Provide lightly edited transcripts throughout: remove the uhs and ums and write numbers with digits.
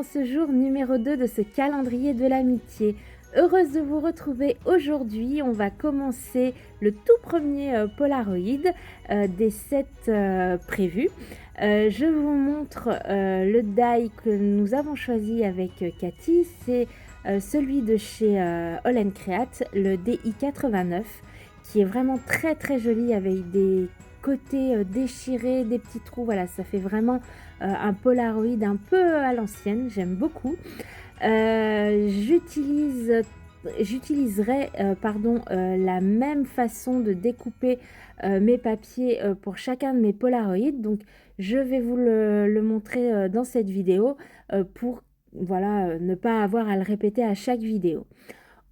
en ce jour numéro 2 de ce calendrier de l'amitié. Heureuse de vous retrouver aujourd'hui. On va commencer le tout premier Polaroid des 7 prévus. Je vous montre le die que nous avons choisi avec Cathy. C'est celui de chez All Create, le DI89, qui est vraiment très très joli avec des côtés déchirés, des petits trous. Voilà, ça fait vraiment un Polaroid un peu à l'ancienne, j'aime beaucoup. J'utiliserai la même façon de découper mes papiers pour chacun de mes Polaroids. Donc, je vais vous le montrer dans cette vidéo pour voilà, ne pas avoir à le répéter à chaque vidéo.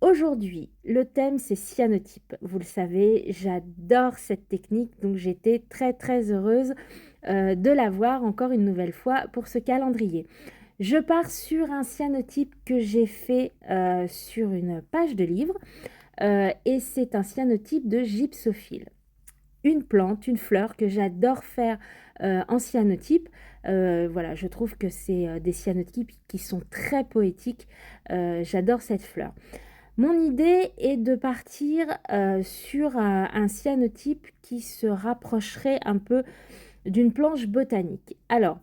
Aujourd'hui, le thème, c'est cyanotype. Vous le savez, j'adore cette technique, donc j'étais très très heureuse de la voir encore une nouvelle fois pour ce calendrier. Je pars sur un cyanotype que j'ai fait sur une page de livre et c'est un cyanotype de gypsophile. Une plante, une fleur que j'adore faire en cyanotype. Voilà, je trouve que c'est des cyanotypes qui sont très poétiques. J'adore cette fleur. Mon idée est de partir sur un cyanotype qui se rapprocherait un peu d'une planche botanique. Alors,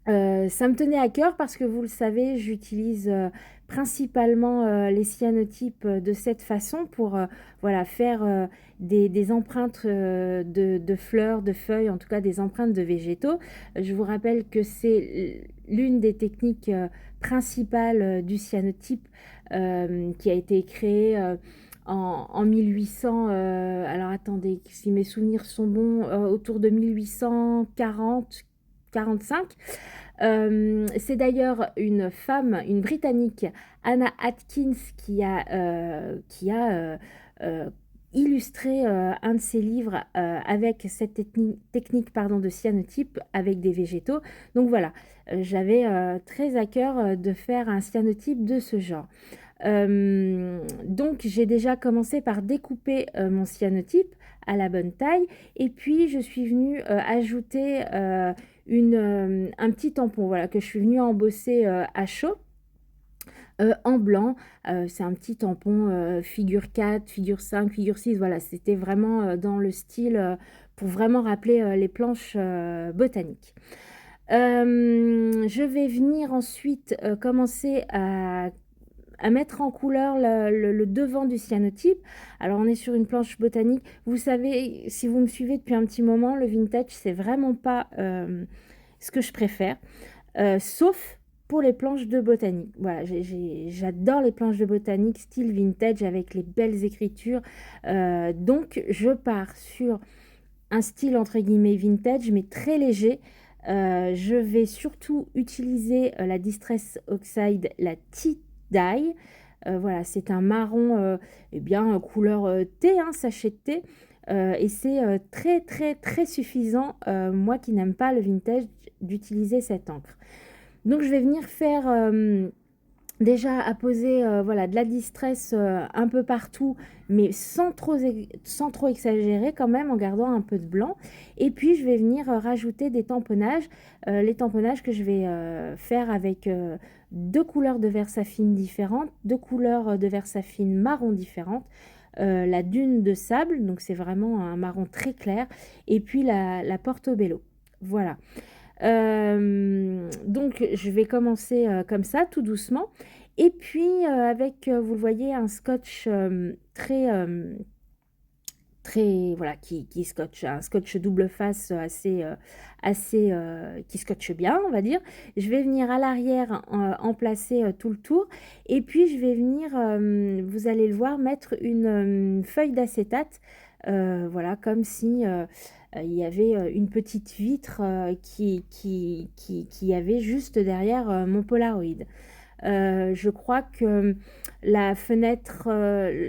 ça me tenait à cœur parce que vous le savez, j'utilise principalement les cyanotypes de cette façon pour voilà, faire des empreintes de fleurs, de feuilles, en tout cas des empreintes de végétaux. Je vous rappelle que c'est l'une des techniques principales du cyanotype qui a été créée en 1800, alors attendez, si mes souvenirs sont bons, autour de 1840-45. C'est d'ailleurs une femme, une Britannique, Anna Atkins, qui a illustré un de ses livres avec cette technique pardon, de cyanotype avec des végétaux. Donc voilà, j'avais très à cœur de faire un cyanotype de ce genre. Donc j'ai déjà commencé par découper mon cyanotype à la bonne taille et puis je suis venue ajouter un petit tampon voilà, que je suis venue embosser à chaud en blanc. C'est un petit tampon figure 4, figure 5, figure 6. Voilà, c'était vraiment dans le style pour vraiment rappeler les planches botaniques. Je vais venir ensuite commencer à mettre en couleur le devant du cyanotype. Alors, on est sur une planche botanique. Vous savez, si vous me suivez depuis un petit moment, le vintage, c'est vraiment pas ce que je préfère, sauf pour les planches de botanique. Voilà, j'adore les planches de botanique style vintage avec les belles écritures. Donc, je pars sur un style entre guillemets vintage, mais très léger. Je vais surtout utiliser la Distress Oxide, la Tea Dye. Voilà, c'est un marron, eh bien, couleur thé, hein, sachet de thé. Et c'est très, très, très suffisant, moi qui n'aime pas le vintage, d'utiliser cette encre. Donc, je vais venir faire déjà apposer voilà, de la distress un peu partout, mais sans trop exagérer quand même, en gardant un peu de blanc. Et puis, je vais venir rajouter des tamponnages. Les tamponnages que je vais faire avec deux couleurs de Versafine différentes, deux couleurs de Versafine marron différentes. La dune de sable, donc c'est vraiment un marron très clair, et puis la Portobello. Voilà. Donc je vais commencer comme ça, tout doucement. Et puis avec, vous le voyez, un scotch très, voilà, qui scotche, un scotch double face qui scotche bien, on va dire. Je vais venir à l'arrière en placer tout le tour. Et puis je vais venir, vous allez le voir, mettre une feuille d'acétate, voilà, comme si il y avait une petite vitre qui avait juste derrière mon Polaroid. Je crois que la fenêtre,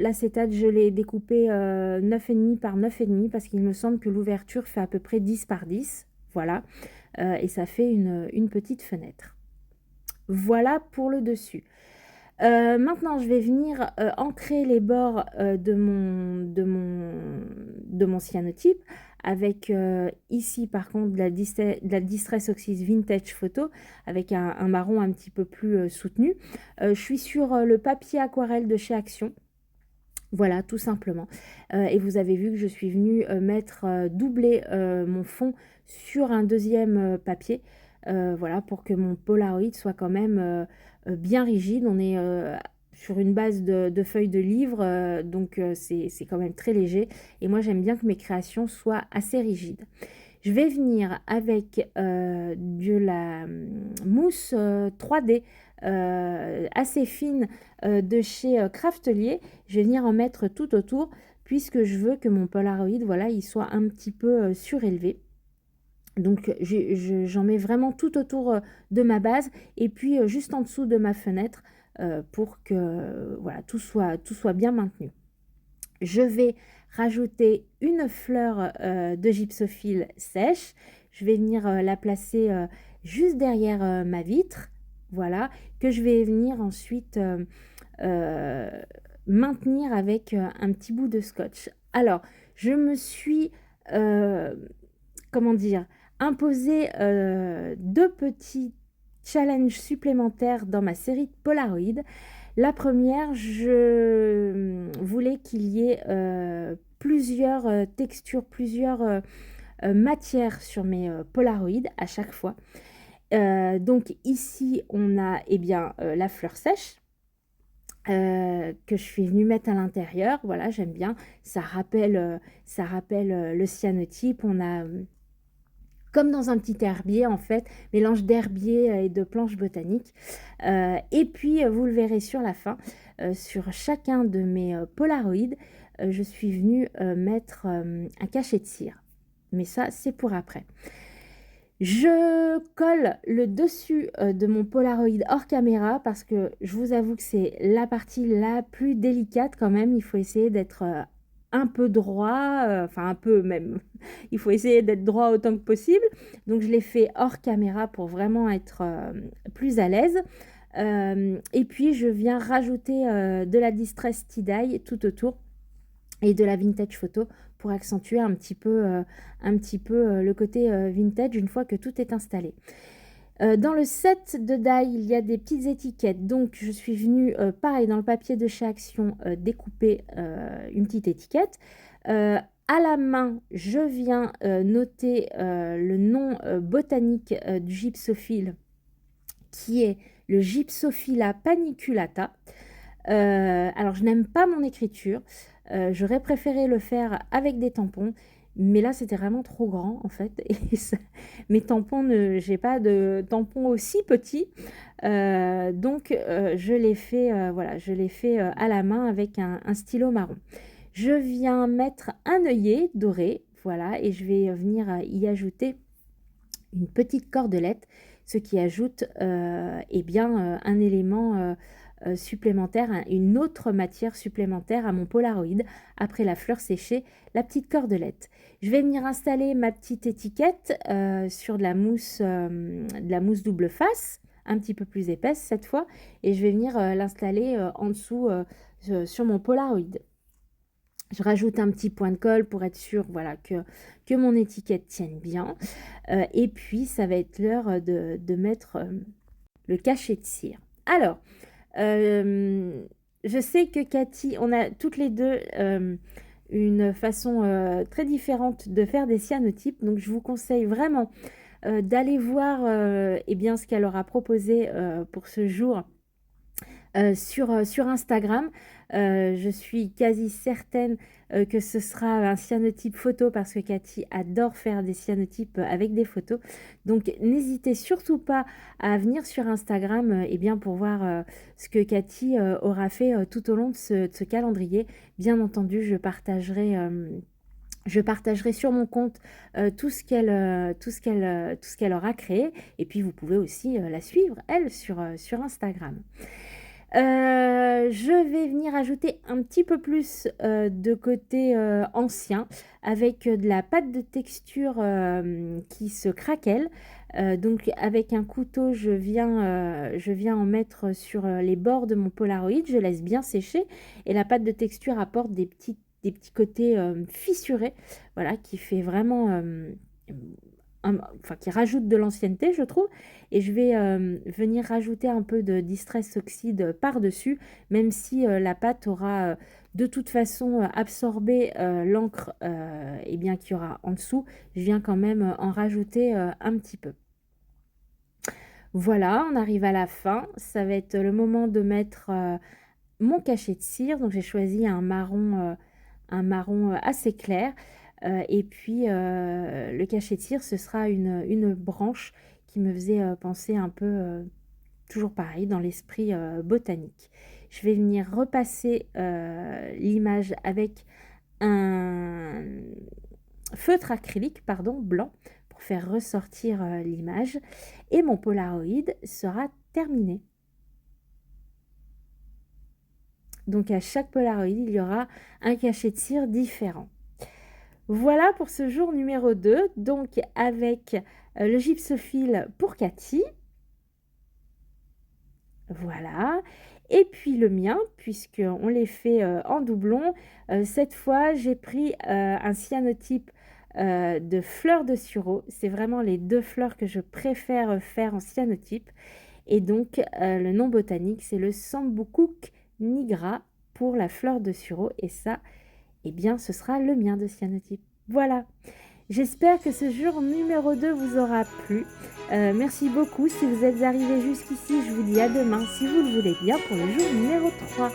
l'acétate, je l'ai découpée 9,5 par 9,5 parce qu'il me semble que l'ouverture fait à peu près 10 par 10. Voilà. Et ça fait une petite fenêtre. Voilà pour le dessus. Maintenant, je vais venir ancrer les bords de mon cyanotype avec ici par contre de la Distress Oxys Vintage Photo avec un marron un petit peu plus soutenu. Je suis sur le papier aquarelle de chez Action. Voilà, tout simplement. Et vous avez vu que je suis venue doubler mon fond sur un deuxième papier, voilà, pour que mon Polaroid soit quand même bien rigide. On est sur une base de feuilles de livre, donc c'est quand même très léger. Et moi, j'aime bien que mes créations soient assez rigides. Je vais venir avec de la mousse 3D assez fine de chez Craftelier. Je vais venir en mettre tout autour puisque je veux que mon Polaroid, voilà, il soit un petit peu surélevé. Donc j'en mets vraiment tout autour de ma base et puis juste en dessous de ma fenêtre pour que voilà, tout soit bien maintenu. Je vais rajouter une fleur de gypsophile sèche. Je vais venir la placer juste derrière ma vitre, voilà, que je vais venir ensuite euh, maintenir avec un petit bout de scotch. Alors, je me suis, euh, comment dire, imposé deux petits challenges supplémentaires dans ma série de Polaroid. La première, je voulais qu'il y ait plusieurs textures, plusieurs matières sur mes Polaroid à chaque fois. Donc ici, on a eh bien, la fleur sèche que je suis venue mettre à l'intérieur. Voilà, j'aime bien. Ça rappelle le cyanotype. On a comme dans un petit herbier en fait, mélange d'herbier et de planches botaniques. Et puis, vous le verrez sur la fin, sur chacun de mes Polaroids, je suis venue mettre un cachet de cire. Mais ça, c'est pour après. Je colle le dessus de mon Polaroid hors caméra parce que je vous avoue que c'est la partie la plus délicate quand même. Il faut essayer d'être un peu droit, enfin un peu même. Il faut essayer d'être droit autant que possible. Donc je l'ai fait hors caméra pour vraiment être plus à l'aise. Et puis je viens rajouter de la Distress Tie-Dye tout autour et de la vintage photo pour accentuer un petit peu le côté vintage une fois que tout est installé. Dans le set de die, il y a des petites étiquettes. Donc, je suis venue, pareil, dans le papier de chez Action, découper une petite étiquette. À la main, je viens noter le nom botanique du gypsophile, qui est le Gypsophila paniculata. Alors, je n'aime pas mon écriture. J'aurais préféré le faire avec des tampons. Mais là, c'était vraiment trop grand, en fait. Et ça, mes tampons, j'ai pas de tampons aussi petits. Donc, je l'ai fait, voilà, je l'ai fait à la main avec un stylo marron. Je viens mettre un œillet doré, voilà, et je vais venir y ajouter une petite cordelette, ce qui ajoute eh bien, un élément supplémentaire, une autre matière supplémentaire à mon Polaroid après la fleur séchée, la petite cordelette. Je vais venir installer ma petite étiquette sur de la mousse double face, un petit peu plus épaisse cette fois, et je vais venir l'installer en dessous sur mon Polaroid. Je rajoute un petit point de colle pour être sûr, voilà, que mon étiquette tienne bien. Et puis, ça va être l'heure de mettre le cachet de cire. Alors, je sais que Cathy, on a toutes les deux une façon très différente de faire des cyanotypes. Donc, je vous conseille vraiment d'aller voir eh bien, ce qu'elle aura proposé pour ce jour sur Instagram. Je suis quasi certaine que ce sera un cyanotype photo parce que Cathy adore faire des cyanotypes avec des photos. Donc n'hésitez surtout pas à venir sur Instagram eh bien, pour voir ce que Cathy aura fait tout au long de ce calendrier. Bien entendu, je partagerai sur mon compte tout ce qu'elle aura créé. Et puis, vous pouvez aussi la suivre, elle, sur Instagram. Je vais venir ajouter un petit peu plus de côté ancien avec de la pâte de texture qui se craquelle. Donc avec un couteau, je viens en mettre sur les bords de mon Polaroid, je laisse bien sécher et la pâte de texture apporte des petites des petits côtés fissurés, voilà, qui fait vraiment, enfin qui rajoute de l'ancienneté, je trouve. Et je vais venir rajouter un peu de Distress Oxide par-dessus, même si la pâte aura de toute façon absorbé l'encre et bien qu'il y aura en dessous. Je viens quand même en rajouter un petit peu. Voilà, on arrive à la fin. Ça va être le moment de mettre mon cachet de cire. Donc j'ai choisi un marron assez clair. Et puis le cachet de cire, ce sera une branche qui me faisait penser un peu, toujours pareil, dans l'esprit botanique. Je vais venir repasser l'image avec un feutre acrylique, pardon, blanc, pour faire ressortir l'image. Et mon Polaroid sera terminé. Donc à chaque Polaroid, il y aura un cachet de cire différent. Voilà pour ce jour numéro 2, donc avec le gypsophile pour Cathy. Voilà. Et puis le mien, puisqu'on les fait en doublon. Cette fois, j'ai pris un cyanotype de fleurs de sureau. C'est vraiment les 2 fleurs que je préfère faire en cyanotype. Et donc, le nom botanique, c'est le Sambucus nigra pour la fleur de sureau. Et ça, eh bien, ce sera le mien de cyanotype. Voilà. J'espère que ce jour numéro 2 vous aura plu. Merci beaucoup. Si vous êtes arrivés jusqu'ici, je vous dis à demain, si vous le voulez bien, pour le jour numéro 3.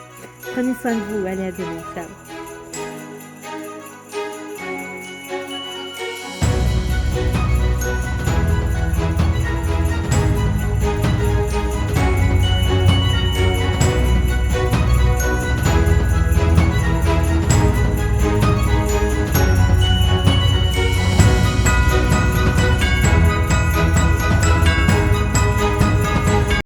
Prenez soin de vous. Allez, à demain. Ciao.